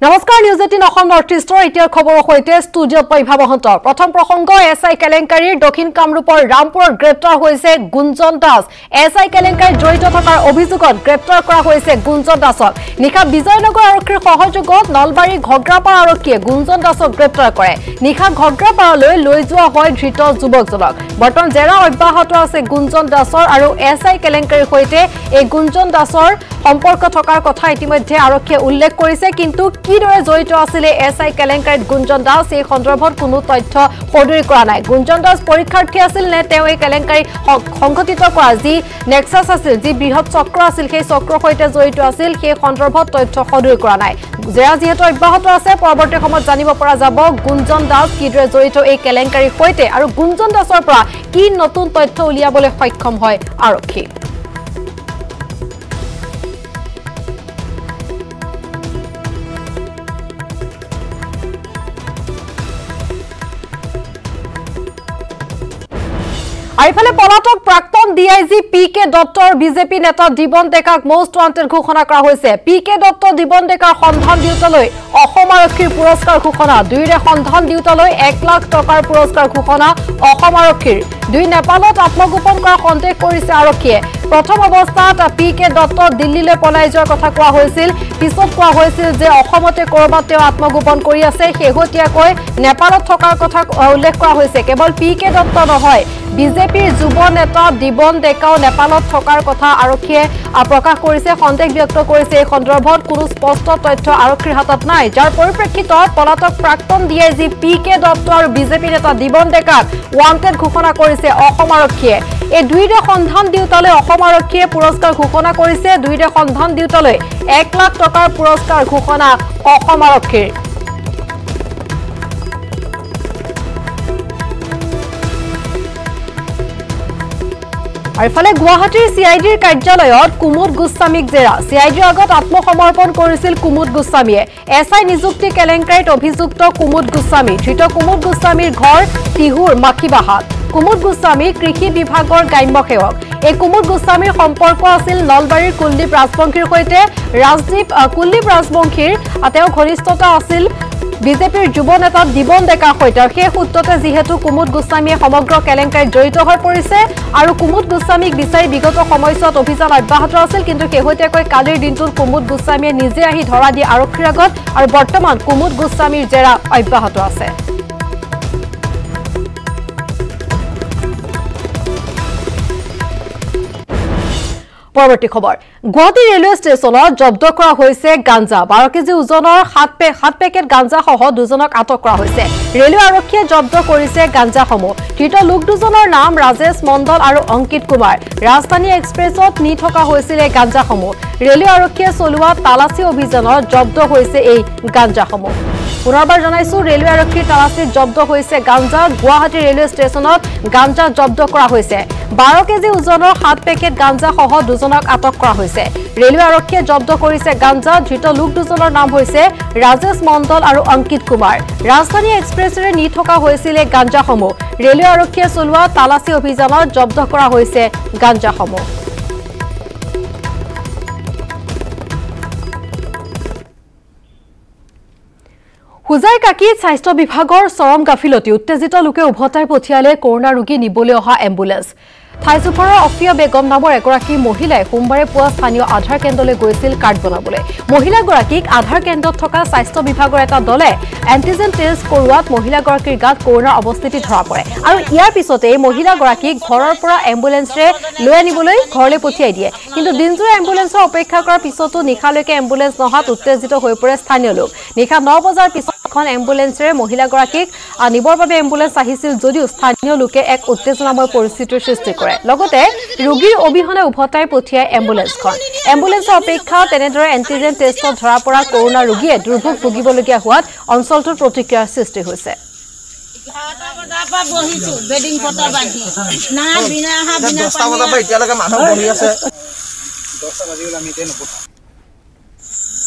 নমস্কাৰ news 18 Assam north ইষ্টৰ এতিয়া খবৰৰ সৈতে ষ্টুডিঅ'ত পইভা মহন্ত প্ৰথম প্ৰসংগ এসআই কেলেংকাৰীৰ দক্ষিণ কামৰূপৰ ৰামপুৰত গ্ৰেপ্তাৰ হৈছে গুঞ্জন দাস এসআই কেলেংকাৰীত জড়িত থকাৰ অভিযোগত গ্ৰেপ্তাৰ কৰা হৈছে গুঞ্জন দাসক নিখা বিজয়নগৰ আৰক্ষীৰ সহযোগত নলবাৰী ঘগ্ৰাপাৰা আৰক্ষীয়ে গুঞ্জন দাসক গ্ৰেপ্তাৰ কৰে নিখা ঘগ্ৰাপাৰালৈ লৈ যোৱা হয় ধৃত যুৱকজনক বৰ্তমান জেৰা অব্যাহত আছে গুঞ্জন দাসৰ আৰু এসআই কেলেংকাৰীৰ সৈতে এই গুঞ্জন দাসৰ সম্পৰ্ক থকাৰ কথা ইতিমধ্যে আৰক্ষীয়ে উল্লেখ কৰিছে কিন্তু কিদৰে জড়িত আছিল এসআই কেলেংকাৰীত গুঞ্জন দাস এই সন্দৰ্ভত কোনো তথ্য সদৰি কৰা নাই গুঞ্জন দাস পৰীক্ষাৰ্থী আছিল নে তেওঁ এই কেলেংকাৰী সংঘটিত কৰা যি নেক্সাছ আছিল যি বৃহৎ চক্ৰ আছিল সেই চক্ৰৰ সৈতে জড়িত আছিল সেই সন্দৰ্ভত তথ্য সদৰি কৰা নাই জেৰা যিহেতু অব্যাহত আছে পৰৱৰ্তী সময়ত জানিব পৰা যাব গুঞ্জন দাস কিদৰে জড়িত এই কেলেংকাৰীৰ সৈতে আৰু গুঞ্জন দাসৰ পৰা কি নতুন তথ্য উলিয়াবলৈ সক্ষম হয় আৰক্ষী আইফালে পলাতক প্ৰাক্তন ডিআইজি পিকে দত্তৰ বিজেপি নেতা দিবন ডেকাক মোষ্ট ওয়ান্টেড ঘোষণা কৰা হৈছে পিকে দত্ত দিবন ডেকাৰ সন্ধান দিউতালৈ অসম আৰক্ষীৰ পুৰস্কাৰ ঘোষণা দুইৰে সন্ধান দিউতালৈ 1 লাখ টকাৰ পুৰস্কাৰ ঘোষণা অসম আৰক্ষীৰ দুই নেপালত আত্মগোপন কৰা সন্দেহ কৰিছে আৰক্ষীয়ে প্ৰথম অৱস্থাত পিকে দত্ত দিল্লীলৈ পলাই যোৱাৰ কথা কোৱা হৈছিল পিছত কোৱা হৈছিল যে অসমতে কৰবাত তেওঁ আত্মগোপন কৰি আছে হেহতিয়াকৈ নেপালত থকাৰ কথা উল্লেখ কৰা হৈছে কেৱল পিকে দত্ত নহয় বিজেপিৰ যুৱ নেতা দিবন ডেকাও নেপালত থকাৰ কথা আৰক্ষীয়ে প্ৰকাশ কৰিছে সন্দেহ ব্যক্ত কৰিছে এই সন্দৰ্ভত কোনো স্পষ্ট তথ্য আৰক্ষীৰ হাতত নাই যাৰ পৰিপ্ৰেক্ষিতত পলাতক প্ৰাক্তন ডিআইজি পিকে দত্ত আৰু বিজেপি নেতা দিবন ডেকাক ওয়ান্টেড ঘোষণা কৰিছে অসম আৰক্ষীয়ে এই দুইৰে সন্ধান দিউতালৈ অসম আৰক্ষীয়ে পুৰস্কাৰ ঘোষণা কৰিছে দুইৰে সন্ধান দিউতালৈ 1 লাখ টকাৰ পুৰস্কাৰ ঘোষণা অসম আৰক্ষীৰ আইফালে গুৱাহাটীৰ সিআইডিৰ কাৰ্যালয়ত কুমুদ গোস্বামীক জেৰা সিআইডিৰ আগত আত্মসমৰ্পণ কৰিছিল কুমুদ গোস্বামীয়ে এসআই নিযুক্তি কেলেংকাৰীত অভিযুক্ত কুমুদ গোস্বামী ধৃত কুমুদ গোস্বামীৰ ঘৰ তিহুৰ মাখিবাহাত কুমুদ গোস্বামী কৃষি বিভাগৰ গ্ৰাম্য সেৱক এই কুমুদ গোস্বামীৰ সম্পৰ্ক আছিল নলবাৰীৰ কুলদীপ ৰাজবংশীৰ সৈতে কুলদীপ ৰাজবংশীৰ তেওঁ ঘনিষ্ঠতা আছিল বিজেপিৰ যুৱ নেতা দিবন ডেকাৰ সৈতে সেই সূত্ৰতে যিহেতু কুমুদ গোস্বামীয়ে সমগ্ৰ কেলেংকাৰীত জড়িত হৈ পৰিছে আৰু কুমুদ গোস্বামীক বিচাৰি বিগত সময়ছোৱাত অভিযান অব্যাহত আছিল কিন্তু শেহতীয়াকৈ কালিৰ দিনটোত কুমুদ গোস্বামীয়ে নিজে আহি ধৰা দিয়ে আৰক্ষীৰ আগত আৰু বৰ্তমান কুমুদ গোস্বামীৰ জেৰা অব্যাহত আছে পৰৱৰ্তী খবৰ গুৱাহাটী ৰেলৱে ষ্টেচনত জব্দ কৰা হৈছে গাঞ্জা 12 কেজি ওজনৰ 7 পেকেট গাঞ্জা সহ দুজনক আটক কৰা হৈছে ৰেলৱে আৰক্ষীয়ে জব্দ কৰিছে গাঞ্জাসমূহ ধৃত লোক দুজনৰ নাম ৰাজেশ মণ্ডল আৰু অংকিত কুমাৰ ৰাজধানী এক্সপ্ৰেছত নি থকা হৈছিল এই গাঞ্জাসমূহ ৰেলৱে আৰক্ষীয়ে চলোৱা তালাচী অভিযানত জব্দ হৈছে এই গাঞ্জাসমূহ পুনৰবাৰ জনাইছো ৰেলৱে আৰক্ষীৰ তালাচীত জব্দ হৈছে গাঞ্জা গুৱাহাটী ৰেলৱে ষ্টেচনত গাঞ্জা জব্দ কৰা হৈছে 12 কেজি ওজনৰ 7 পেকেট গাঞ্জা সহ দুজনক আটক কৰা হৈছে ৰেলৱে আৰক্ষীয়ে জব্দ কৰিছে গাঞ্জা ধৃত লোক দুজনৰ নাম হৈছে ৰাজেশ মণ্ডল আৰু অংকিত কুমাৰ ৰাজধানী এক্সপ্ৰেছৰে নি থকা হৈছিল গাঞ্জাসমূহ ৰেলৱে আৰক্ষীয়ে চলোৱা তালাচী অভিযানত জব্দ কৰা হৈছে গাঞ্জাসমূহ হুজাই কাকি স্বাস্থ্য বিভাগৰ চৰম গাফিলতি উত্তেজিত লোকে উভতাই পঠিয়ালে কৰোনা ৰোগী নিবলৈ অহা এম্বুলেন্স থাইচুফাৰৰ অফিয়া বেগম নামৰ এগৰাকী মহিলাই সোমবাৰে পুৱা স্থানীয় আধাৰ কেন্দ্ৰলৈ গৈছিল কাৰ্ড বনাবলৈ মহিলাগৰাকীক আধাৰ কেন্দ্ৰত থকা স্বাস্থ্য বিভাগৰ এটা দলে এন্টিজেন টেষ্ট কৰোৱাত মহিলাগৰাকীৰ গাত কৰোনাৰ অৱস্থিতি ধৰা পৰে আৰু ইয়াৰ পিছতে মহিলাগৰাকীক ঘৰৰ পৰা এম্বুলেন্সৰে লৈ আনিবলৈ ঘৰলৈ পঠিয়াই দিয়ে কিন্তু দিনজোৰা এম্বুলেন্সৰ অপেক্ষা কৰাৰ পিছতো নিশালৈকে এম্বুলেন্স নহাত উত্তেজিত হৈ পৰে স্থানীয় লোক নিশা 9 বজাৰ পিছত এখন এম্বুলেন্সৰে মহিলাগৰাকীক আনিবৰ বাবে এম্বুলেন্স আহিছিল যদিও স্থানীয় লোকে এক উত্তেজনাময় পৰিস্থিতিৰ সৃষ্টি কৰে লগতে ৰোগীৰ অবিহনে উভতাই পঠিয়ায় এম্বুলেন্সৰ অপেক্ষা তেনেদৰে এন্টিজেন টেষ্টত ধৰা পৰা কৰোনা ৰোগীয়ে দুৰ্ভোগ ভুগিবলগীয়া হোৱাত অঞ্চলটোৰ প্ৰতিক্ৰিয়াৰ সৃষ্টি হৈছে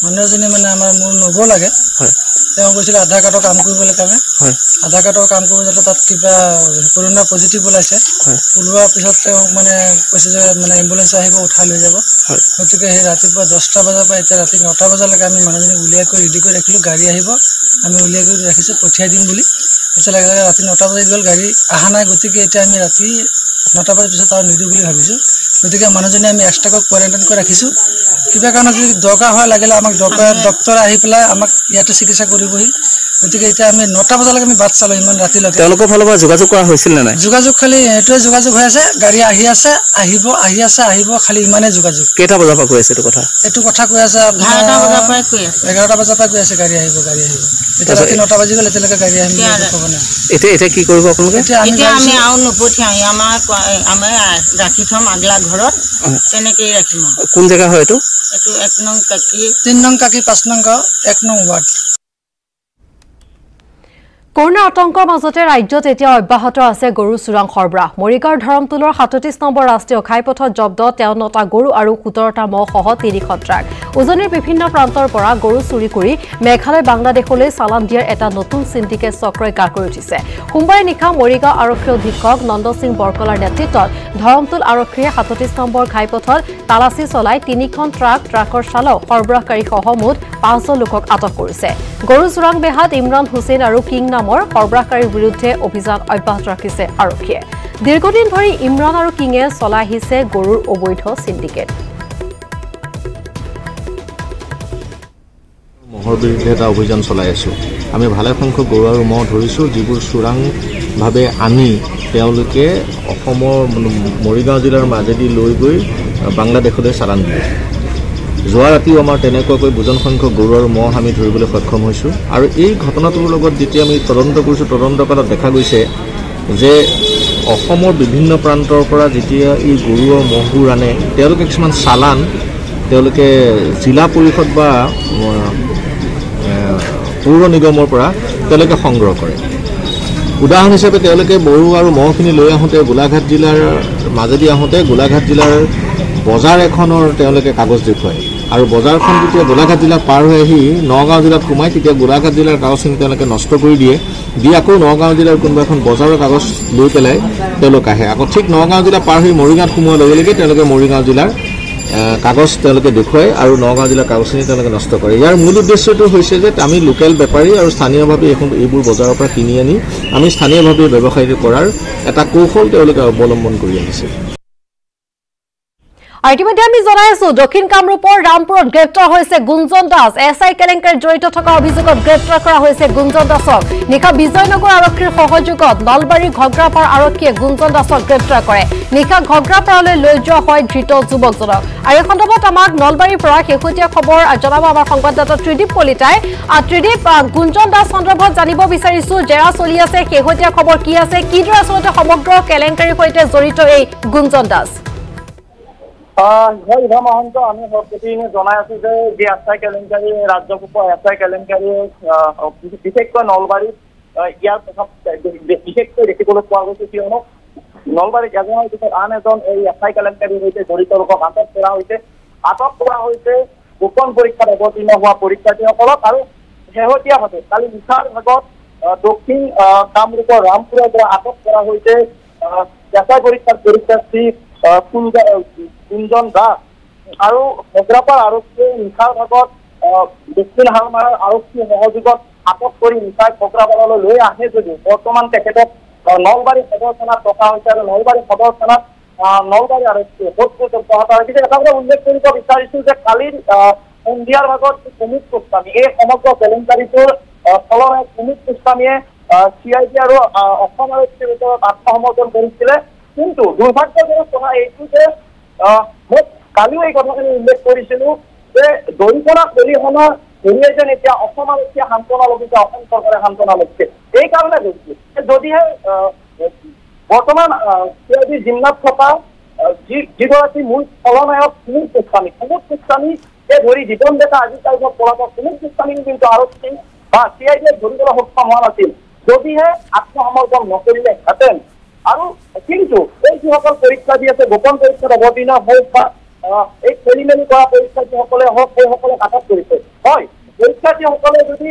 মানুহজনী মানে আমাৰ মোৰ নব লাগে তেওঁ গৈছিল আধাৰ কাৰ্ডৰ কাম কৰিবলৈ কাৰণে আধাৰ কাৰ্ডৰ কাম কৰিব যাতে তাত কিবা কৰোনা পজিটিভ ওলাইছে ওলোৱাৰ পিছত তেওঁ মানে কৈছে যে মানে এম্বুলেন্স আহিব উঠাই লৈ যাব গতিকে সেই ৰাতিপুৱা 10টা বজাৰ পৰা এতিয়া ৰাতি 9টা বজালৈকে আমি মানুহজনক উলিয়াই কৰি ৰেডি কৰি ৰাখিলোঁ গাড়ী আহিব আমি উলিয়াই কৰি ৰাখিছোঁ পঠিয়াই দিম বুলি পিছত লাগে ৰাতি 9টা বজাত গ'ল গাড়ী অহা নাই গতিকে এতিয়া আমি ৰাতি 9টা বজাৰ পিছত আৰু নিদিওঁ বুলি ভাবিছোঁ গতিকে মানুহজনে আমি এক্সট্ৰাকৈ কোৱাৰেণ্টাইন কৰি ৰাখিছোঁ কিবা কাৰণত যদি দৰকাৰ হয় লাগিলে আমাক ডক্টৰ আহি পেলাই আমাক ইয়াতে চিকিৎসা কৰিবহি গতিকে এতিয়া আমি 9টা বজালৈকে আমি বাট চালোঁ ইমান ৰাতিলৈকে তেওঁলোকৰ ফালৰ পৰা যোগাযোগ কৰা হৈছিল নে নাই যোগাযোগ খালি এইটোৱে যোগাযোগ হৈ আছে গাড়ী আহি আছে আহিব খালি ইমানেই যোগাযোগ কেইটা বজাৰ পৰা কৈ আছে এইটো কথা কৈ আছে 11টা বজাৰ পৰা কৈ আছে গাড়ী আহিব এতিয়া ৰাতি 9টা বাজি গ'ল এতিয়ালৈকে গাড়ী আহিব ক'ব নাই এতিয়া কি কৰিব আপোনালোকে এতিয়া আমি আৰু নপঠিয়াই আমাৰ ৰাখি থম আগলা ঘৰত তেনেকেই ৰাখিম কোন জেগা হয় এইটো 1 নং কাকি 3 নং কাকি 5 নং গাঁও 1 নং ৱাৰ্ড কৰোনা আতংকৰ মাজতে ৰাজ্যত এতিয়া অব্যাহত আছে গৰু চোৰাং সৰবৰাহ মৰিগাঁৱৰ ধৰমতুলৰ 37 নম্বৰ ৰাষ্ট্ৰীয় ঘাইপথত জব্দ 53টা গৰু আৰু 17টা মহ সহ 3খন ট্ৰাক উজনিৰ বিভিন্ন প্ৰান্তৰ পৰা গৰু চুৰি কৰি মেঘালয় বাংলাদেশলৈ চালান দিয়াৰ এটা নতুন সিন্ডিকেট চক্ৰই গা কৰি উঠিছে সোমবাৰে নিশা মৰিগাঁও আৰক্ষী অধীক্ষক নন্দ সিং বৰকলাৰ নেতৃত্বত ধৰমতুল আৰক্ষীয়ে 37 নম্বৰ ঘাইপথত তালাচী চলাই 3খন ট্ৰাকৰ চালক সৰবৰাহকাৰী সহ মুঠ 5জন লোকক আটক কৰিছে গৰু চোৰাং বেহাত ইমৰান হুছেইন আৰু কিং নামৰ সৰবৰাহকাৰীৰ বিৰুদ্ধে অভিযান অব্যাহত ৰাখিছে আৰক্ষীয়ে দীৰ্ঘদিন ধৰি ইমৰান আৰু কিঙে চলাই আহিছে গৰুৰ অবৈধ সিন্ডিকেট মহৰ বিৰুদ্ধে এটা অভিযান চলাই আছো আমি ভালে সংখ্যক গৰু আৰু মহ ধৰিছো যিবোৰ চোৰাংভাৱে আনি তেওঁলোকে অসমৰ মৰিগাঁও জিলাৰ মাজেদি লৈ গৈ বাংলাদেশলৈ চালান দিয়ে যোৱা ৰাতিও আমাৰ তেনেকুৱাকৈ বুজন সংখ্যক গৰু আৰু মহ আমি ধৰিবলৈ সক্ষম হৈছোঁ আৰু এই ঘটনাটোৰ লগত যেতিয়া আমি তদন্ত কৰিছোঁ তদন্তকালত দেখা গৈছে যে অসমৰ বিভিন্ন প্ৰান্তৰ পৰা যেতিয়া এই গৰু আৰু মহবোৰ আনে তেওঁলোকে কিছুমান চালান তেওঁলোকে জিলা পৰিষদ বা পৌৰ নিগমৰ পৰা তেওঁলোকে সংগ্ৰহ কৰে উদাহৰণ হিচাপে তেওঁলোকে গৰু আৰু মহখিনি লৈ আহোঁতে গোলাঘাট জিলাৰ মাজেদি আহোঁতে গোলাঘাট জিলাৰ বজাৰ এখনৰ তেওঁলোকে কাগজ দেখুৱায় আৰু বজাৰখন যেতিয়া গোলাঘাট জিলা পাৰ হৈ আহি নগাঁও জিলাত সোমায় তেতিয়া গোলাঘাট জিলাৰ কাগজখিনি তেওঁলোকে নষ্ট কৰি দিয়ে আকৌ নগাঁও জিলাৰ কোনোবা এখন বজাৰৰ কাগজ লৈ পেলাই তেওঁলোক আহে আকৌ ঠিক নগাঁও জিলা পাৰ হৈ মৰিগাঁৱত সোমোৱাৰ লগে লগে তেওঁলোকে মৰিগাঁও জিলাৰ কাগজ তেওঁলোকে দেখুৱায় আৰু নগাঁও জিলাৰ কাগজখিনি তেওঁলোকে নষ্ট কৰে ইয়াৰ মূল উদ্দেশ্যটো হৈছে যে আমি লোকেল বেপাৰী আৰু স্থানীয়ভাৱে এইবোৰ বজাৰৰ পৰা কিনি আনি আমি স্থানীয়ভাৱে ব্যৱসায় কৰাৰ এটা কৌশল তেওঁলোকে অৱলম্বন কৰি আহিছে ইতিমধ্যে আমি জনাই আছো দক্ষিণ কামৰূপৰ ৰামপুৰত গ্ৰেপ্তাৰ হৈছে গুঞ্জন দাস এছআই কেলেংকাৰীত জড়িত থকা অভিযোগত গ্ৰেপ্তাৰ কৰা হৈছে গুঞ্জন দাসক নিশা বিজয়নগৰ আৰক্ষীৰ সহযোগত নলবাৰীৰ ঘগ্ৰাপাৰ আৰক্ষীয়ে গুঞ্জন দাসক গ্ৰেপ্তাৰ কৰে নিশা ঘগ্ৰাপাৰলৈ লৈ যোৱা হয় ধৃত যুৱকজনক আৰু এই সন্দৰ্ভত আমাক নলবাৰীৰ পৰা শেহতীয়া খবৰ জনাব আমাৰ সংবাদদাতা ত্ৰিদীপ কলিতাই ত্ৰিদীপ গুঞ্জন দাস সন্দৰ্ভত জানিব বিচাৰিছো জেৰা চলি আছে শেহতীয়া খবৰ কি আছে কিদৰে আচলতে সমগ্ৰ কেলেংকাৰীৰ সৈতে জড়িত এই গুঞ্জন দাস ইভা মহন্ত আমি প্ৰতিদিনে জনাই আছো যে যি এছআই কেলেংকাৰী ৰাজ্যকোষৰ এছআই কেলেংকাৰী বিশেষকৈ নলবাৰীত ইয়াৰ প্ৰভাৱ বিশেষকৈ দেখিবলৈ পোৱা গৈছে কিয়নো নলবাৰীত এজনৰ পিছত আন এজন এই এছআই কেলেংকাৰীৰ সৈতে জড়িত লোকক আটক কৰা হৈছে গোপন পৰীক্ষাত অৱতীৰ্ণ হোৱা পৰীক্ষাৰ্থীসকলক আৰু শেহতীয়াভাৱে কালি নিশাৰ ভাগত দক্ষিণ কামৰূপৰ ৰামপুৰৰ পৰা আটক কৰা হৈছে এছআই পৰীক্ষাৰ পৰীক্ষাৰ্থী গুঞ্জন দাস আৰু ঘগ্ৰাপাৰ আৰক্ষীয়ে নিশাৰ ভাগত দক্ষিণ হালমাৰাৰ আৰক্ষীৰ সহযোগত আটক কৰি নিশাৰ ঘগ্ৰাপাৰলৈ লৈ আহে যদিও বৰ্তমান তেখেতক নলবাৰী সদৰ থানাত ৰখা হৈছে আৰু নলবাৰী সদৰ থানাত নলবাৰী আৰক্ষীয়ে সোধপোছ অব্যাহত ৰাখিছে এটা কথা উল্লেখ কৰিব বিচাৰিছো যে কালিৰ সন্ধিয়াৰ ভাগত কুমুদ গোস্বামী এই সমগ্ৰ কেলেংকাৰীটোৰ খলনায়ক কুমুদ গোস্বামীয়ে CID আৰু অসম আৰক্ষীৰ ওচৰত আত্মসমৰ্পণ কৰিছিলে কিন্তু দুৰ্ভাগ্যজনক কথা এইটো যে মই কালিও এই কথাখিনি উল্লেখ কৰিছিলো যে দৰিকণা খলিহনা ধৰিয়ে যেন এতিয়া অসম আৰক্ষীয়ে সান্তনা লভিছে অসম চৰকাৰে সান্তনা লভিছে এই কাৰণে কৈছো যদিহে বৰ্তমান CID জিম্মাত থকা যিগৰাকী মূল খলনায়ক কুমুদ গোস্বামীকে ধৰি জীৱন ডেকা আজি তাৰিখত পলাতক কুমুদ গোস্বামী কিন্তু আৰক্ষী বা CIDয়ে ধৰিবলৈ সক্ষম হোৱা নাছিল যদিহে আত্মসমৰ্পণ নকৰিলেহেঁতেন আৰু কিন্তু এই যিসকল পৰীক্ষা দি আছে গোপন পৰীক্ষাত অৱতীৰ্ণ হওক বা এই খেলি মেলি কৰা পৰীক্ষাৰ্থীসকলে হওক সেইসকলক আটক কৰিছে হয় পৰীক্ষাৰ্থীসকলে যদি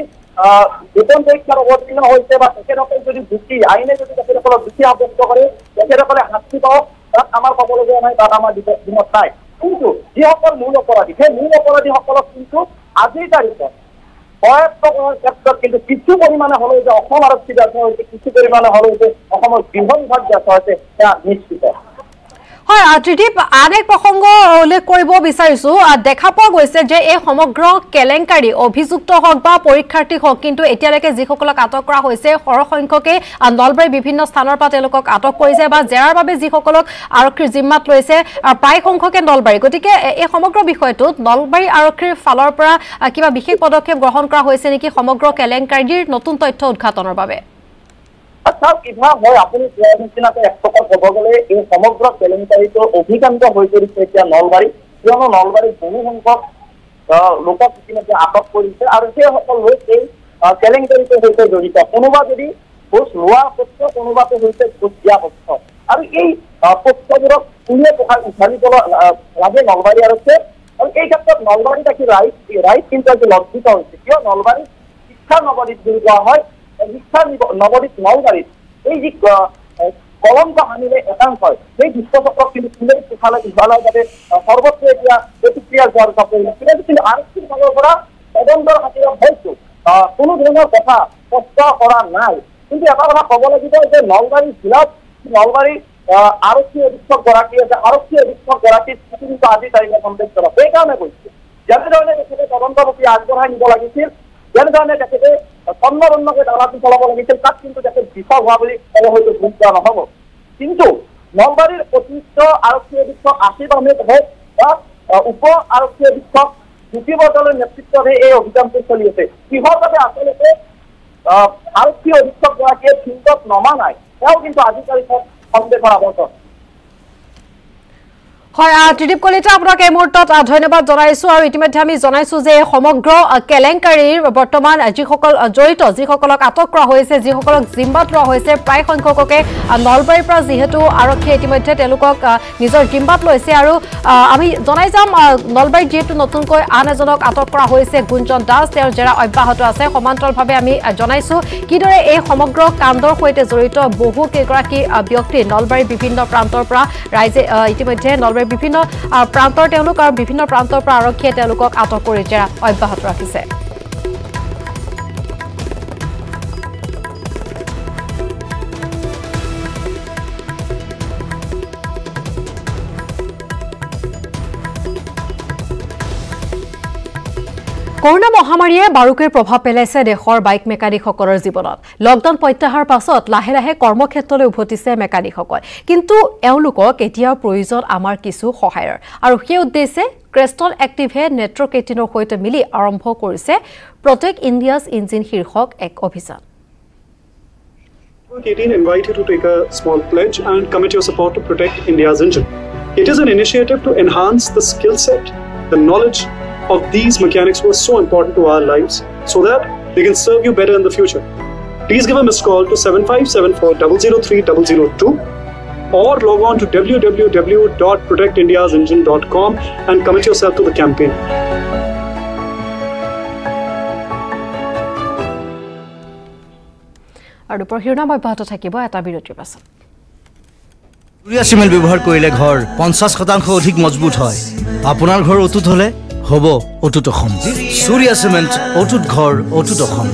বেতন পৰীক্ষাত অৱতীৰ্ণ হৈছে বা তেখেতসকলে যদি দোষী আইনে যদি তেখেতসকলক দোষী সাব্যস্ত কৰে তেখেতসকলে শাস্তি পাওক তাত আমাৰ ক'বলগীয়া নাই তাত আমাৰ দিনত নাই কিন্তু যিসকল মূল অপৰাধী সেই মূল অপৰাধীসকলক কিন্তু আজিৰ তাৰিখত সহায়ত্ব কৰাৰ ক্ষেত্ৰত কিন্তু কিছু পৰিমাণে হ'লেও যে অসম আৰক্ষী ব্যৰ্থ হৈছে কিছু পৰিমাণে হ'লেও যে অসমৰ গৃহ বিভাগ ব্যৰ্থ হৈছে সেয়া নিশ্চিত হয় ত্ৰিদীপ আন এক প্ৰসংগ উল্লেখ কৰিব বিচাৰিছো দেখা পোৱা গৈছে যে এই সমগ্ৰ কেলেংকাৰী অভিযুক্ত হওক বা পৰীক্ষাৰ্থী হওক কিন্তু এতিয়ালৈকে যিসকলক আটক কৰা হৈছে সৰহসংখ্যকে নলবাৰীৰ বিভিন্ন স্থানৰ পৰা তেওঁলোকক আটক কৰিছে বা জেৰাৰ বাবে যিসকলক আৰক্ষীৰ জিম্মাত লৈছে প্ৰায় সংখ্যকে নলবাৰী গতিকে এই সমগ্ৰ বিষয়টোত নলবাৰী আৰক্ষীৰ ফালৰ পৰা কিবা বিশেষ পদক্ষেপ গ্ৰহণ কৰা হৈছে নেকি সমগ্ৰ কেলেংকাৰীৰ নতুন তথ্য উদ্ঘাটনৰ বাবে আচ্ছা কিবা হয় আপুনি কোৱাৰ নিচিনাকৈ এক প্ৰকাৰ ক'ব গ'লে এই সমগ্ৰ কেলেংকাৰীটো অভিকান্ত হৈ পৰিছে এতিয়া নলবাৰী কিয়নো নলবাৰীত বহু সংখ্যক লোকক ইতিমধ্যে আটক কৰিছে আৰু সেইসকল লোক এই কেলেংকাৰীটোৰ সৈতে জড়িত কোনোবা যদি ঘোষ লোৱা পক্ষ কোনোবাটো হৈছে ঘোষ দিয়া পক্ষ আৰু এই পক্ষবোৰক কোনে উঠালিব লাগে নলবাৰী আৰক্ষীয়ে আৰু এই ক্ষেত্ৰত নলবাৰী থাকি ৰাইজ কিন্তু আজি লজ্জিত হৈছে কিয় নলবাৰী শিক্ষা নগৰীত বুলি কোৱা হয় শিক্ষা নগৰীত নলবাৰীত এই যি কলংক হানিলে একাংশই সেই বিশ্বচক্ৰক কিন্তু কোনে ইফালৰ বাবে সৰ্বত্ৰ এতিয়া প্ৰতিক্ৰিয়া যোৱাৰ কিন্তু আৰক্ষীৰ ফালৰ পৰা তদন্তৰ খাতিৰত হয়তো কোনো ধৰণৰ কথা স্পষ্ট কৰা নাই কিন্তু এটা কথা ক'ব লাগিব যে নলবাৰী জিলাত নলবাৰী আৰক্ষী অধীক্ষক গৰাকী আছে আৰক্ষী অধীক্ষক গৰাকীৰ কিন্তু আজি তাৰিখে সন্দেহ কৰা সেইকাৰণে কৈছে যেনেধৰণে তেখেতে তদন্ত প্ৰক্ৰিয়া আগবঢ়াই নিব লাগিছিল যেনেধৰণে তেখেতে সম্পূৰ্ণকৈ দালালি চলাব লাগিছিল তাত কিন্তু তেখেত বিফল হোৱা বুলি ক'ব হয়তো ভুল কৰা নহ'ব কিন্তু নলবাৰীৰ অতিৰিক্ত আৰক্ষী অধীক্ষক আছিফ আহমেদ হওক বা উপ আৰক্ষী অধীক্ষক জ্যোতি বৰদলৈৰ নেতৃত্বতহে এই অভিযানটো চলি আছে কিহৰ বাবে আচলতে আৰক্ষী অধীক্ষকগৰাকীয়ে ফিল্ডত নমা নাই তেওঁ কিন্তু আজি তাৰিখত সন্দেহৰ আৱৰ্তন হয় ত্ৰিদীপ কলিতা আপোনাক এই মুহূৰ্তত ধন্যবাদ জনাইছো আৰু ইতিমধ্যে আমি জনাইছো যে সমগ্ৰ কেলেংকাৰীৰ বৰ্তমান যিসকল জড়িত যিসকলক আটক কৰা হৈছে যিসকলক জিম্মাত লোৱা হৈছে প্ৰায় সংখ্যককে নলবাৰীৰ পৰা যিহেতু আৰক্ষীয়ে ইতিমধ্যে তেওঁলোকক নিজৰ জিম্মাত লৈছে আৰু আমি জনাই যাম নলবাৰীত যিহেতু নতুনকৈ আন এজনক আটক কৰা হৈছে গুঞ্জন দাস তেওঁৰ জেৰা অব্যাহত আছে সমান্তৰালভাৱে আমি জনাইছো কিদৰে এই সমগ্ৰ কাণ্ডৰ সৈতে জড়িত বহু কেইগৰাকী ব্যক্তি নলবাৰীৰ বিভিন্ন প্ৰান্তৰ পৰা ৰাইজে ইতিমধ্যে নলবাৰীৰ বিভিন্ন প্ৰান্তৰ তেওঁলোক আৰু বিভিন্ন প্ৰান্তৰ পৰা আৰক্ষীয়ে তেওঁলোকক আটক কৰি জেৰা অব্যাহত ৰাখিছে কৰোনা মহামাৰীয়ে বাৰুকৈ প্ৰভাৱ পেলাইছে দেশৰ বাইক মেকানিকসকলৰ জীৱনত লকডাউন প্ৰত্যাহাৰ পাছত লাহে লাহে কৰ্মক্ষেত্ৰলৈ উভতিছে মেকানিকসকল কিন্তু এওঁলোকক এতিয়াও প্ৰয়োজন আমাৰ কিছু সহায়ৰ আৰু সেই উদ্দেশ্যে ক্ৰেষ্টল এক্টিভে নেটৱৰ্ক 18ৰ সৈতে মিলি আৰম্ভ কৰিছে প্ৰটেক্ট ইণ্ডিয়াজ ইঞ্জিন শীৰ্ষক এক অভিযান Network 18 invite you to take a small pledge and commit your support to protect India's engine. It is an initiative to enhance the skill set, the knowledge of these mechanics who are so important to our lives so that they can serve you better in the future. Please give a missed call to 7574003002 or log on to www.protectindiasengine.com and commit yourself to the campaign. আৰু পৰহিৰনাম অব্যাহত থাকিব এটা বিৰতিৰ পাছত urea cement ব্যৱহাৰ কৰিলে ঘৰ 50% অধিক মজবুত হয় আপোনাৰ ঘৰ অটুট হলে হ'ব অটুট অসম সূৰ্যা চিমেণ্ট অটুট ঘৰ অটুট অসম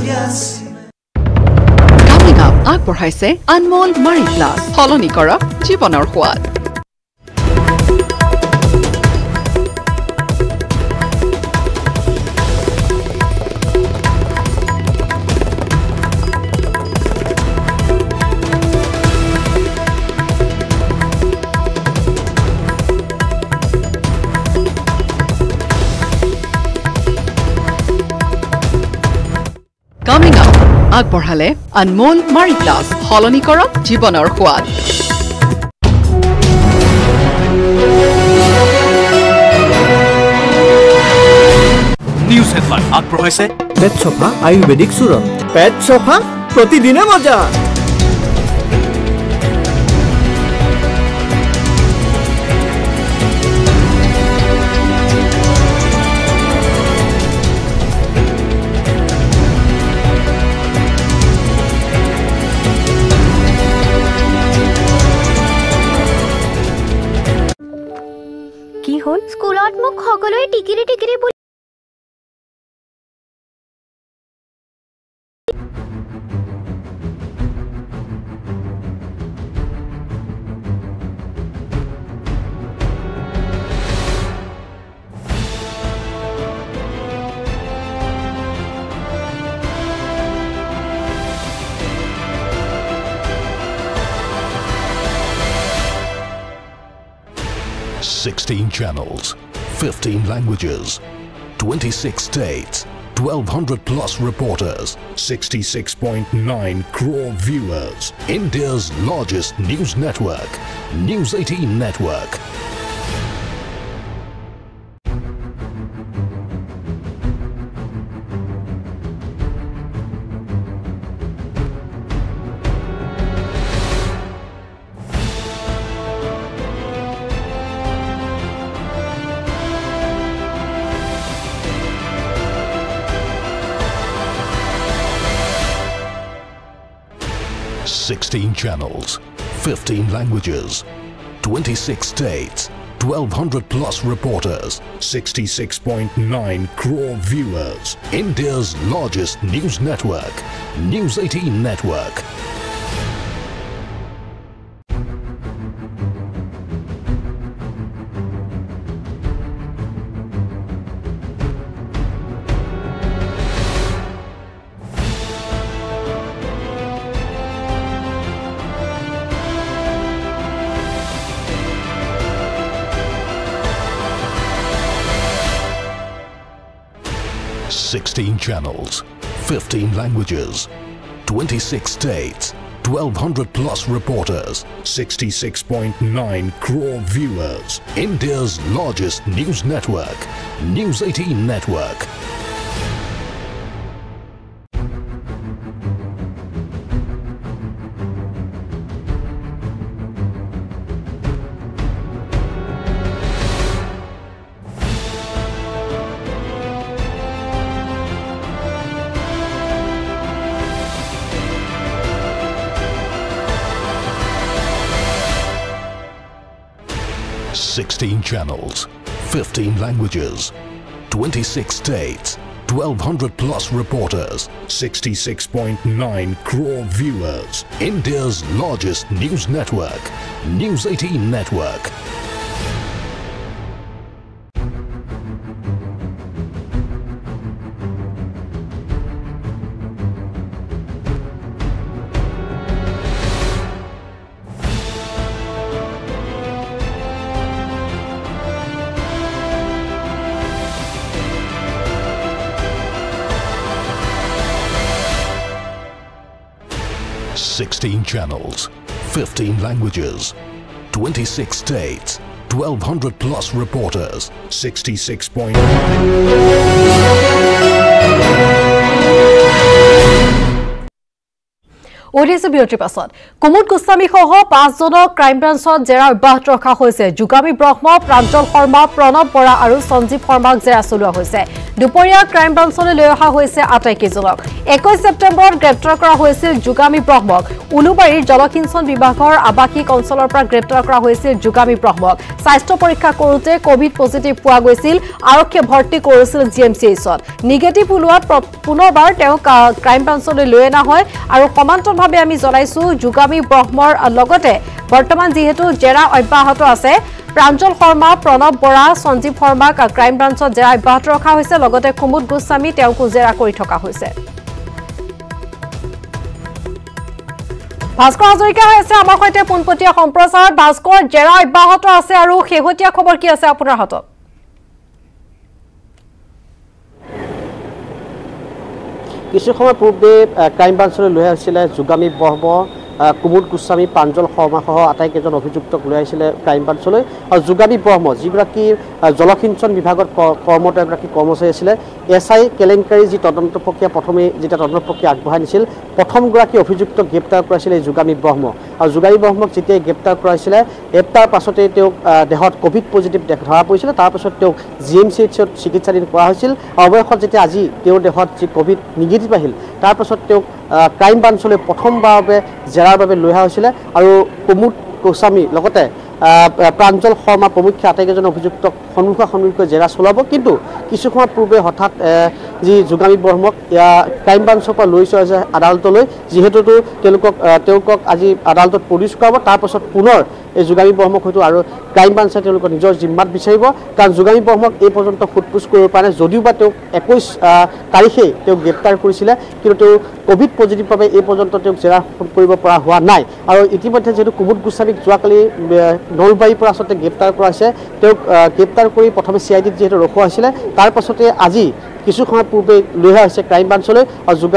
কামিনা আগবঢ়াইছে আনমোল মাৰি প্লাছ সলনি কৰক জীৱনৰ সোৱাদ আগবঢ়ালে আনমোল মাৰি প্লাছ সলনি কৰক জীৱনৰ সোৱাদ নিউজ হেডলাইন আগবঢ়াইছে পেট চফা আয়ুৰ্বেদিক চূৰণ পেট চফা প্ৰতিদিনে মজা সকলোৱে টিকিৰি টিকিৰি $16 channels, 15 languages, 26 states, 1,200 plus reporters, 66.9 crore viewers. India's largest news network, News 18 Network. $16 channels, 15 languages, 26 states, 1,200 plus reporters, 66.9 crore viewers. India's largest news network, News 18 Network. $16 channels, 15 languages, 26 states, 1,200 plus reporters, 66.9 crore viewers. India's largest news network, News 18 Network. $16 channels, 15 languages, 26 states, 1,200 plus reporters, 66.9 crore viewers. India's largest news network, News 18 Network. $16 channels, 15 languages, 26 states, 1,200 plus reporters, 66.9. ওডিএসি বিৰতিৰ পাছত কুমুদ গোস্বামী সহ 5 জনক crime ব্ৰাঞ্চত জেৰা অব্যাহত ৰখা হৈছে। যোগামী ব্ৰহ্ম, প্ৰাঞ্জল শৰ্মা, প্ৰণৱ বৰা আৰু সঞ্জীৱ শৰ্মাক জেৰা চলোৱা হৈছে। দুপৰীয়া ক্ৰাইম ব্ৰাঞ্চলৈ লৈ অহা হৈছে আটাইকেইজনক। 21 ছেপ্টেম্বৰত গ্ৰেপ্তাৰ কৰা হৈছিল যোগামী ব্ৰহ্মক। উলুবাৰীৰ জলসিঞ্চন বিভাগৰ আৱাসিক অঞ্চলৰ পৰা গ্ৰেপ্তাৰ কৰা হৈছিল যোগামী ব্ৰহ্মক। স্বাস্থ্য পৰীক্ষা কৰোঁতে কোভিড পজিটিভ পোৱা গৈছিল। আৰক্ষীয়ে ভৰ্তি কৰিছিল জিএমচিএইচত। নিগেটিভ ওলোৱাত পুনৰবাৰ তেওঁক ক্ৰাইম ব্ৰাঞ্চলৈ লৈ অনা হয় আৰু সমান্তৰালভাৱে আমি জনাইছো যোগামী ব্ৰহ্মৰ লগতে বৰ্তমান যিহেতু জেৰা অব্যাহত আছে প্ৰাঞ্জল শৰ্মা, প্ৰণৱ বৰা, সঞ্জীৱ শৰ্মাক ক্ৰাইম ব্ৰাঞ্চত জেৰা অব্যাহত ৰখা হৈছে। লগতে কুমুদ গোস্বামী তেওঁকো জেৰা কৰি থকা হৈছে। ভাস্কৰ হাজৰিকা হৈ আছে আমাৰ সৈতে পোনপটীয়া সম্প্ৰচাৰত। ভাস্কৰ, জেৰা অব্যাহত আছে আৰু শেহতীয়া খবৰ কি আছে আপোনাৰ হাতত? কিছু সময় পূৰ্বে ক্ৰাইম ব্ৰাঞ্চলৈ লৈ আহিছিলে যোগামী ব্ৰহ্ম, কুমুদ গোস্বামী, প্ৰাঞ্জল শৰ্মা সহ আটাইকেইজন অভিযুক্তক লৈ আহিছিলে ক্ৰাইম ব্ৰাঞ্চলৈ। আৰু যোগামী ব্ৰহ্ম যিগৰাকী জলসিঞ্চন বিভাগত কৰ্মৰত এগৰাকী কৰ্মচাৰী আছিলে, এছআই কেলেংকাৰী যি তদন্ত প্ৰক্ৰিয়া প্ৰথমে যেতিয়া তদন্ত প্ৰক্ৰিয়া আগবঢ়াই নিছিল প্ৰথমগৰাকী অভিযুক্তক গ্ৰেপ্তাৰ কৰাইছিলে এই যোগামী ব্ৰহ্ম। আৰু যোগামী ব্ৰহ্মক যেতিয়াই গ্ৰেপ্তাৰ কৰাইছিলে গ্ৰেপ্তাৰ পাছতে তেওঁক দেহত কোভিড পজিটিভ ধৰা পৰিছিলে। তাৰপাছত তেওঁক জিএমচিএইচত চিকিৎসাধীন কৰা হৈছিল। অৱশেষত যেতিয়া আজি তেওঁৰ দেহত যি কোভিড নিগেটিভ আহিল তাৰপাছত তেওঁক ক্ৰাইম ব্ৰাঞ্চলৈ প্ৰথমবাৰৰ বাবে জেৰাৰ বাবে লৈ অহা হৈছিলে। আৰু কুমুদ গোস্বামী লগতে প্ৰাঞ্জল শৰ্মা প্ৰমুখ্যে আটাইকেইজন অভিযুক্তক সন্মুখাসন্মুখীকৈ জেৰা চলাব। কিন্তু কিছু সময় পূৰ্বে হঠাৎ যি যোগামী ব্ৰহ্মক ক্ৰাইম ব্ৰাঞ্চৰ পৰা লৈ যোৱা হৈছে আদালতলৈ, যিহেতু তেওঁলোকক আজি আদালতত প্ৰডিউচ কৰাব। তাৰ পাছত পুনৰ এই যোগামী ব্ৰহ্মক হয়তো আৰু ক্ৰাইম ব্ৰাঞ্চে তেওঁলোকৰ নিজৰ জিম্মাত বিচাৰিব, কাৰণ যোগামী ব্ৰহ্মক এই পৰ্যন্ত সোধপোছ কৰিব পৰা নাই। যদিও বা তেওঁক 21 তাৰিখেই তেওঁক গ্ৰেপ্তাৰ কৰিছিলে, কিন্তু তেওঁ কোভিড পজিটিভ বাবে এই পৰ্যন্ত তেওঁক জেৰা কৰিব পৰা হোৱা নাই। আৰু ইতিমধ্যে যিহেতু কুমুদ গোস্বামীক যোৱাকালি নলবাৰীৰ পৰা আচলতে গ্ৰেপ্তাৰ কৰা হৈছে, তেওঁক গ্ৰেপ্তাৰ কৰি প্ৰথমে CIDত যিহেতু ৰখোৱা হৈছিলে, তাৰ পাছতে আজি কিছু সময় পূৰ্বে লৈ অহা হৈছে ক্ৰাইম ব্ৰাঞ্চলৈ। আৰু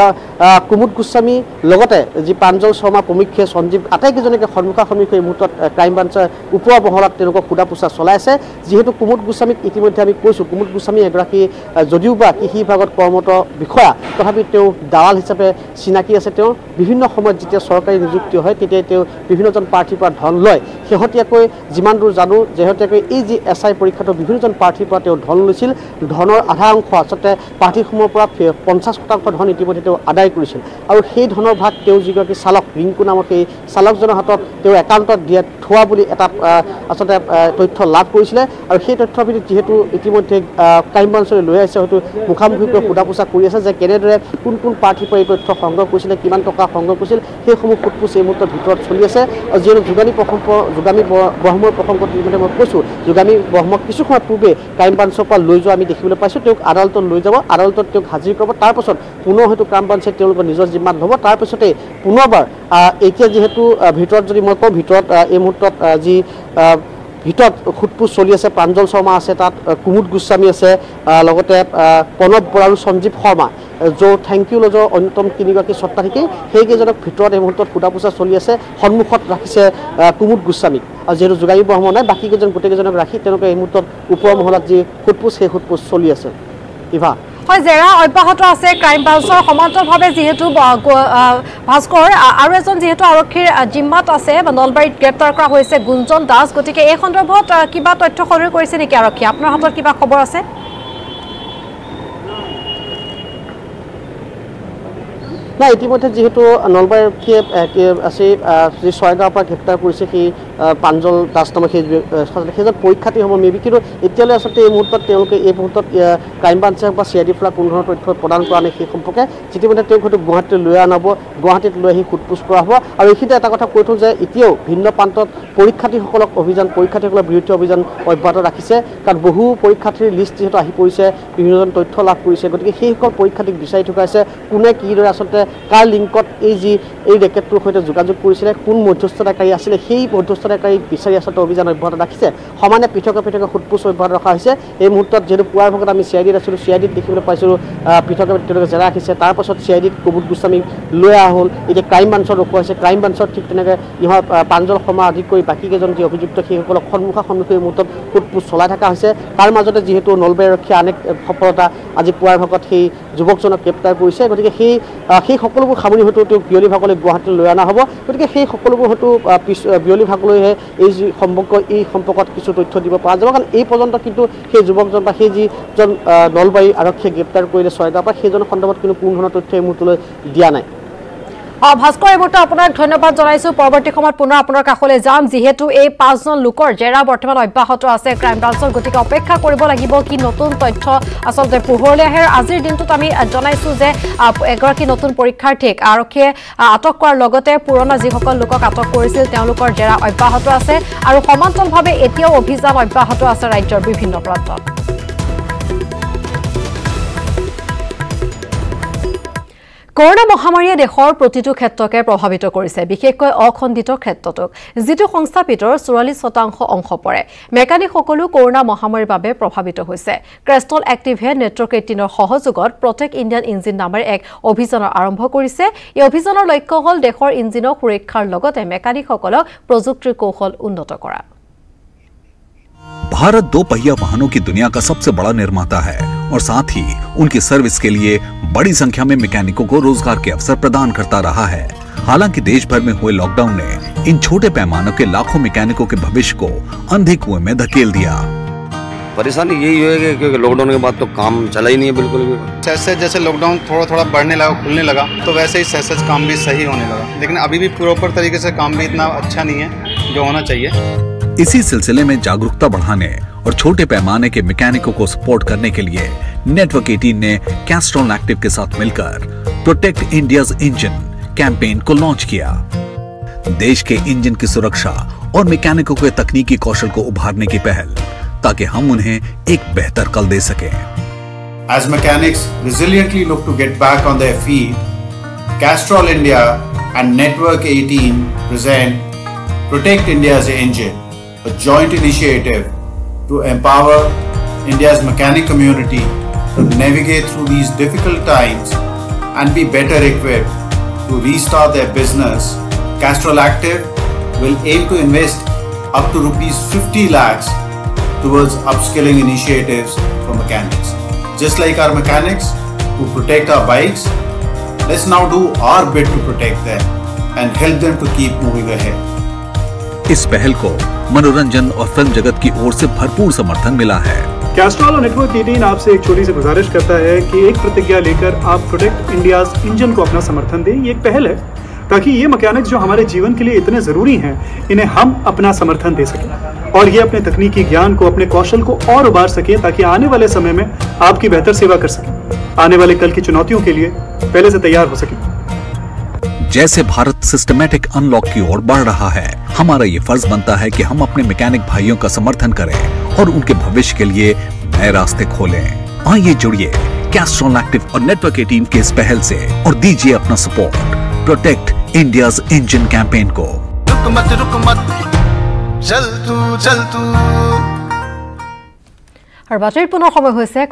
কুমুদ গোস্বামী লগতে যি প্ৰাঞ্জল শৰ্মা প্ৰমুখ্যে সঞ্জীৱ আটাইকেইজনকে সন্মুখাসন্মুখী এই মুহূৰ্তত ক্ৰাইম ব্ৰাঞ্চে ওপৰা বহলাত তেওঁলোকক সোধা পোছা চলাই আছে। যিহেতু কুমুদ গোস্বামীক ইতিমধ্যে আমি কৈছোঁ, কুমুদ গোস্বামী এগৰাকী যদিও বা কৃষি বিভাগত কৰ্মৰত বিষয়া, তথাপি তেওঁ দালাল হিচাপে চিনাকি আছে। তেওঁ বিভিন্ন সময়ত যেতিয়া চৰকাৰী নিযুক্তি হয় তেতিয়াই তেওঁ বিভিন্নজন প্ৰাৰ্থীৰ পৰা ধন লয়। শেহতীয়াকৈ যিমান দূৰ জানো, শেহতীয়াকৈ এই যি SI পৰীক্ষাটো বিভিন্নজন প্ৰাৰ্থীৰ পৰা তেওঁ ধন লৈছিল। ধনৰ আধা অংশ আচলতে প্ৰাৰ্থীসমূহৰ পৰা 50% ধন ইতিমধ্যে তেওঁ আদায় কৰিছিল। আৰু সেই ধনৰ ভাগ তেওঁ যিগৰাকী চালক ৰিংকু নামৰ সেই চালকজনৰ হাতত তেওঁ একাউণ্টত দিয়া থোৱা বুলি এটা আচলতে তথ্য লাভ কৰিছিলে। আৰু সেই তথ্যৰ ভিত্তিত যিহেতু ইতিমধ্যে ক্ৰাইম ব্ৰাঞ্চলৈ লৈ আহিছে, হয়তো মুখামুখিকৈ সোধা পোছা কৰি আছে যে কেনেদৰে কোন প্ৰাৰ্থীৰ পৰা এই তথ্য সংগ্ৰহ কৰিছিলে, কিমান টকা সংগ্ৰহ কৰিছিল, সেইসমূহ সোধপোছ এই মুহূৰ্তৰ ভিতৰত চলি আছে। আৰু যিহেতু যোগামী ব্ৰহ্মৰ প্ৰসংগত ইতিমধ্যে মই কৈছোঁ, যোগামী ব্ৰহ্মক কিছু সময় পূৰ্বে ক্ৰাইম ব্ৰাঞ্চৰ পৰা লৈ যোৱা আমি দেখিবলৈ পাইছোঁ। তেওঁক আদালতত লৈ যাব, আদালতত তেওঁক হাজিৰ কৰাব। তাৰ পাছত পুনৰ হয়তো ক্ৰাইম ব্ৰাঞ্চে তেওঁলোকৰ নিজৰ জিম্মাত ল'ব। তাৰপিছতে পুনৰবাৰ এতিয়া যিহেতু ভিতৰত যদি মই কওঁ, ভিতৰত এই মুহূৰ্তত যি ভিতৰত সোধপোছ চলি আছে, প্ৰাঞ্জল শৰ্মা আছে, তাত কুমুদ গোস্বামী আছে, লগতে প্ৰণৱ বৰা আৰু সঞ্জীৱ শৰ্মা, থেংক ইউ লজৰ অন্যতম 3গৰাকী স্বত্বাধিকাৰী, সেইকেইজনক ভিতৰত এই মুহূৰ্তত সোধা পোছা চলি আছে। সন্মুখত ৰাখিছে কুমুদ গোস্বামীক, আৰু যিহেতু যোগামী ব্ৰহ্ম নাই, বাকীকেইজন গোটেইকেইজনক ৰাখি তেওঁলোকে এই মুহূৰ্তত ওপৰ মহলাত যি সোধপোছ সেই সোধপোছ চলি আছে। ইভা হয়, জেৰা অব্যাহত আছে ক্ৰাইম ব্ৰাঞ্চৰ সমান্তৰালভাৱে। যিহেতু ভাস্কৰ আৰু এজন যিহেতু আৰক্ষীৰ জিম্মাত আছে, নলবাৰীত গ্ৰেপ্তাৰ কৰা হৈছে গুঞ্জন দাস, গতিকে এই সন্দৰ্ভত কিবা তথ্য সংগ্ৰহ কৰিছে নেকি আৰক্ষীয়ে? আপোনাৰ হাতত কিবা খবৰ আছে? নাই, ইতিমধ্যে যিহেতু নলবাৰী আৰক্ষীয়ে আছে যি ছয়গাঁৱৰ পৰা গ্ৰেপ্তাৰ কৰিছে সেই প্ৰাঞ্জল দাস নামৰ সেইজন পৰীক্ষাৰ্থী হ'ব মেবি, কিন্তু এতিয়ালৈ আচলতে এই মুহূৰ্তত তেওঁলোকে এই মুহূৰ্তত ক্ৰাইম ব্ৰাঞ্চে বা CIDৰ পৰা কোনো ধৰণৰ তথ্য প্ৰদান কৰা নাই সেই সম্পৰ্কে। ইতিমধ্যে তেওঁক হয়তো গুৱাহাটীলৈ লৈ অনা হ'ব, গুৱাহাটীত লৈ আহি সোধপোছ কৰা হ'ব। আৰু এইখিনিতে এটা কথা কৈ থওঁ যে এতিয়াও ভিন্ন প্ৰান্তত পৰীক্ষাৰ্থীসকলৰ বিৰুদ্ধে অভিযান অব্যাহত ৰাখিছে, কাৰণ বহু পৰীক্ষাৰ্থীৰ লিষ্ট যিহেতু আহি পৰিছে, বিভিন্নজন তথ্য লাভ কৰিছে। গতিকে সেইসকল পৰীক্ষাৰ্থীক বিচাৰি থকা হৈছে, কোনে কিদৰে আচলতে কাৰ লিংকত এই ৰেকেটটোৰ সৈতে যোগাযোগ কৰিছিলে, কোন মধ্যস্থতাকাৰী আছিলে, সেই মধ্যস্থতাকাৰীক বিচাৰি আচলতে অভিযান অব্যাহত ৰাখিছে। সমানে পৃথকে সোধপোছ অব্যাহত ৰখা হৈছে। এই মুহূৰ্তত যিহেতু পুৱাৰ ভাগত আমি CIDত আছিলোঁ, CIDত দেখিবলৈ পাইছিলোঁ পৃথকে তেওঁলোকে জেৰা ৰাখিছে। তাৰ পাছত CIDত কুমুদ গোস্বামীক লৈ অহা হ'ল, এতিয়া ক্ৰাইম ব্ৰাঞ্চত ৰখোৱা হৈছে। ক্ৰাইম ব্ৰাঞ্চত ঠিক তেনেকৈ ইহঁত প্ৰাঞ্জল শৰ্মা আদি কৰি বাকীকেইজন যি অভিযুক্ত সেইসকলক সন্মুখাসন্মুখী এই মুহূৰ্তত সোধপোছ চলাই থকা হৈছে। তাৰ মাজতে যিহেতু নলবাৰী আৰক্ষীয়ে আন এক সফলতা আজি পুৱাৰ ভাগত সেই যুৱকজনক গ্ৰেপ্তাৰ কৰিছে। গতিকে সেই সকলোবোৰ সামৰি হয়তো তেওঁক বিয়লি ভাগলৈ গুৱাহাটীলৈ লৈ অনা হ'ব। গতিকে সেই সকলোবোৰ হয়তো বিয়লি ভাগলৈহে এই যি এই সম্পৰ্কত কিছু তথ্য দিব পৰা যাব, কাৰণ এই পৰ্যন্ত কিন্তু সেই যুৱকজন বা সেই যিজন নলবাৰী আৰক্ষীয়ে গ্ৰেপ্তাৰ কৰিলে ছয়গাঁৱৰ পৰা, সেইজনৰ সন্দৰ্ভত কিন্তু কোনো ধৰণৰ তথ্য এই মুহূৰ্তলৈ দিয়া নাই। ভাস্কৰ, এই মুহূৰ্তে আপোনাক ধন্যবাদ জনাইছোঁ। পৰৱৰ্তী সময়ত পুনৰ আপোনাৰ কাষলৈ যাম, যিহেতু এই 5জন লোকৰ জেৰা বৰ্তমান অব্যাহত আছে ক্ৰাইম ব্ৰাঞ্চৰ। গতিকে অপেক্ষা কৰিব লাগিব কি নতুন তথ্য আচলতে পোহৰলৈ আহে। আজিৰ দিনটোত আমি জনাইছোঁ যে এগৰাকী নতুন পৰীক্ষাৰ্থীক আৰক্ষীয়ে আটক কৰাৰ লগতে পুৰণা যিসকল লোকক আটক কৰিছিল তেওঁলোকৰ জেৰা অব্যাহত আছে, আৰু সমান্তৰালভাৱে এতিয়াও অভিযান অব্যাহত আছে ৰাজ্যৰ বিভিন্ন প্ৰান্তত। কৰোনা মহামাৰীয়ে দেশৰ প্ৰতিটো ক্ষেত্ৰকে প্ৰভাৱিত কৰিছে, বিশেষকৈ অখণ্ডিত ক্ষেত্ৰটোক, যিটো সংস্থাপিতৰ 44% অংশ পৰে। মেকানিকসকলো কৰোনা মহামাৰীৰ বাবে প্ৰভাৱিত হৈছে। ক্ৰেষ্টল এক্টিভে নেটৱৰ্ক 18ৰ সহযোগত প্ৰটেক্ট ইণ্ডিয়ান ইঞ্জিন নামেৰে এক অভিযানৰ আৰম্ভ কৰিছে। এই অভিযানৰ লক্ষ্য হ'ল দেশৰ ইঞ্জিনৰ সুৰক্ষাৰ লগতে মেকানিকসকলক প্ৰযুক্তিৰ কৌশল উন্নত কৰা। भारत 2 पहिया वाहनों की दुनिया का सबसे बड़ा निर्माता है और साथ ही उनकी सर्विस के लिए बड़ी संख्या में मैकेनिकों को रोजगार के अवसर प्रदान करता रहा है। हालांकि देश भर में हुए लॉकडाउन ने इन छोटे पैमानों के लाखों मैकेनिकों के भविष्य को अंधे कुएं में धकेल दिया। परेशानी यही है कि लॉकडाउन के बाद तो काम चला ही नहीं है बिल्कुल भी। जैसे लॉकडाउन थोड़ा बढ़ने लगा, खुलने लगा, तो वैसे ही सहज काम भी सही होने लगा, लेकिन अभी भी प्रॉपर तरीके से काम भी इतना अच्छा नहीं है जो होना चाहिए। इसी सिलसिले में जागरूकता बढ़ाने और छोटे पैमाने के मैकेनिकों को सपोर्ट करने के लिए नेटवर्क 18 ने कैस्ट्रॉल एक्टिव के साथ मिलकर प्रोटेक्ट इंडियाज इंजन कैंपेन को लॉन्च किया। देश के इंजन की सुरक्षा और मैकेनिकों के तकनीकी कौशल को उभारने की पहल, ताकि हम उन्हें एक बेहतर कल दे सकें। As mechanics resiliently look to get back on their feet, Castrol India and Network 18 present Protect India's Engine, a joint initiative to empower India's mechanic community to navigate through these difficult times and be better equipped to restart their business. Castrol Active will aim to invest up to rupees 50 lakhs towards upskilling initiatives for mechanics. Just like our mechanics who protect our bikes, let's now do our bit to protect them and help them to keep moving ahead. इस पहल को मनोरंजन और film जगत की ओर से भरपूर समर्थन मिला है। कैस्ट्रॉल और नेटवर्क 18 आपसे एक छोटी सी गुजारिश करता है कि एक प्रतिज्ञा लेकर आप प्रोटेक्ट इंडियाज इंजन को अपना समर्थन दें। ये एक पहल है ताकि ये मैकेनिक्स जो हमारे जीवन के लिए इतने जरूरी हैं, इन्हें हम अपना समर्थन दे सकें और ये अपने तकनीकी ज्ञान को, अपने कौशल को और उभार सकें, ताकि आने वाले समय में आपकी बेहतर सेवा कर सकें, आने वाले कल की चुनौतियों के लिए पहले से तैयार हो सकें। जैसे भारत सिस्टमैटिक अनलॉक की ओर बढ़ रहा है, हमारा ये फर्ज बनता है कि हम अपने मैकेनिक भाइयों का समर्थन करें और उनके भविष्य के लिए नए रास्ते खोलें। आइए जुड़िए कैस्ट्रॉल एक्टिव और नेटवर्क 18 के इस पहल से और दीजिए अपना support protect India's engine campaign को। रुक मत चल तू और बातचीत पुनः समय